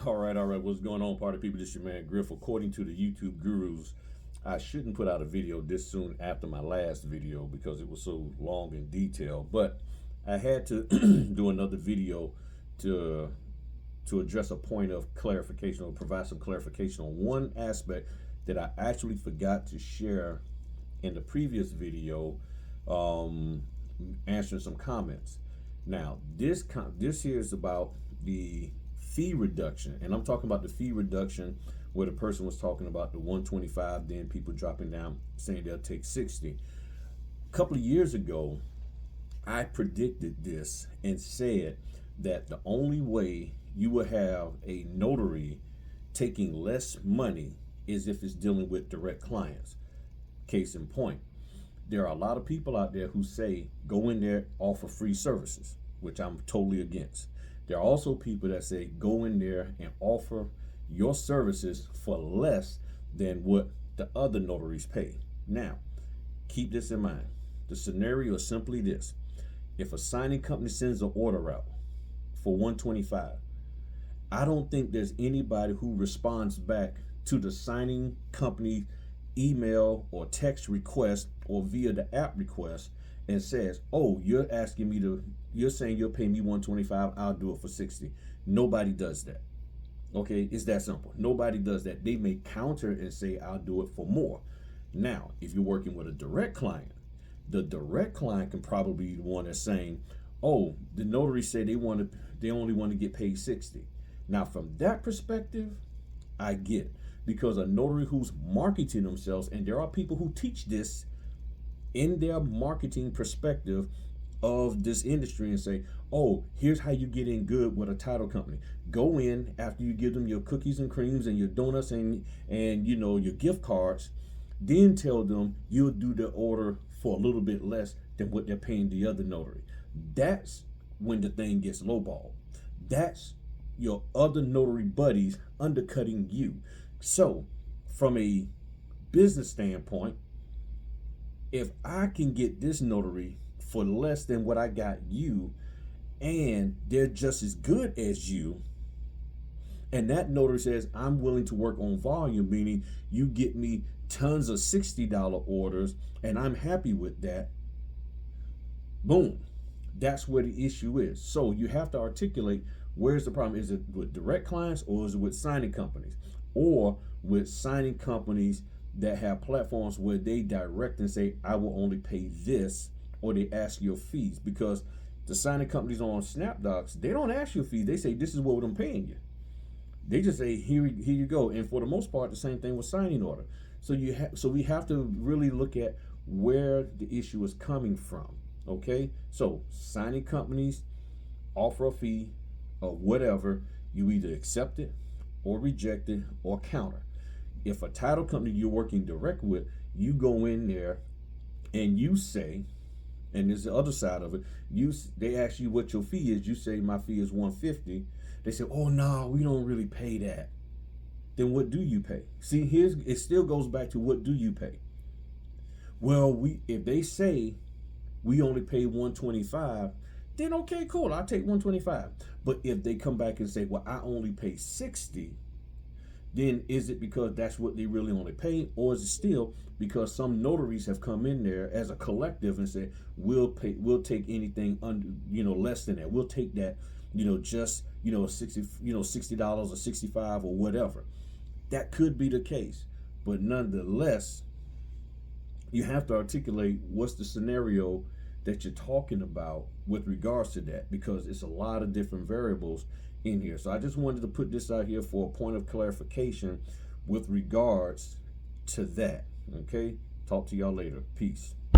All right, all right. What's going on, party people? This is your man Griff. According to the YouTube gurus, I shouldn't put out a video this soon after my last video because it was so long and detailed. But I had to do another video to address a point of clarification or provide some clarification on one aspect that I actually forgot to share in the previous video, um, answering some comments. Now, this here is about the fee reduction, and I'm talking about the fee reduction where the person was talking about the 125, then people dropping down saying they'll take 60. A couple of years ago, I predicted this and said that the only way you will have a notary taking less money is if it's dealing with direct clients. Case in point, there are a lot of people out there who say go in there, offer free services, which I'm totally against. There are also people that say go in there and offer your services for less than what the other notaries pay. Now, keep this in mind. The scenario is simply this. If a signing company sends an order out for 125, I don't think there's anybody who responds back to the signing company email or text request or via the app request and says, "Oh, you're saying you'll pay me 125, I'll do it for 60." Nobody does that. Okay, it's that simple. Nobody does that. They may counter and say, "I'll do it for more." Now, if you're working with a direct client, the direct client can probably be the one that's saying, "Oh, the notary said they only want to get paid 60." Now, from that perspective, I get it. Because a notary who's marketing themselves, and there are people who teach this in their marketing perspective of this industry and say, "Oh, here's how you get in good with a title company. Go in after you give them your cookies and creams and your donuts and your gift cards, then tell them you'll do the order for a little bit less than what they're paying the other notary." That's when the thing gets lowballed. That's your other notary buddies undercutting you. So, from a business standpoint, if I can get this notary for less than what I got you, and they're just as good as you, and that notary says, "I'm willing to work on volume," meaning you get me tons of $60 orders, and I'm happy with that, boom. That's where the issue is. So you have to articulate, where's the problem? Is it with direct clients, or is it with signing companies, or with signing companies that have platforms where they direct and say, "I will only pay this," or they ask your fees? Because the signing companies on SnapDocs, they don't ask your fees. They say, "This is what I'm paying you." They just say, here you go. And for the most part, the same thing with signing order. So we have to really look at where the issue is coming from. Okay, so signing companies offer a fee of whatever. You either accept it or reject it or counter. If a title company you're working direct with, you go in there and you say, and there's the other side of it, they ask you what your fee is. You say, "My fee is 150. They say, "Oh no, we don't really pay that." Then what do you pay? See, it still goes back to, what do you pay? Well, if they say we only pay 125, then okay, cool, I'll take 125. But if they come back and say, "Well, I only pay 60, then is it because that's what they really only pay, or is it still because some notaries have come in there as a collective and said, we'll take anything under, less than that. We'll take that, just, 60, $60 or 65 or whatever." That could be the case, but nonetheless, you have to articulate what's the scenario that you're talking about with regards to that, because it's a lot of different variables in here. So I just wanted to put this out here for a point of clarification with regards to that. Okay, talk to y'all later. Peace.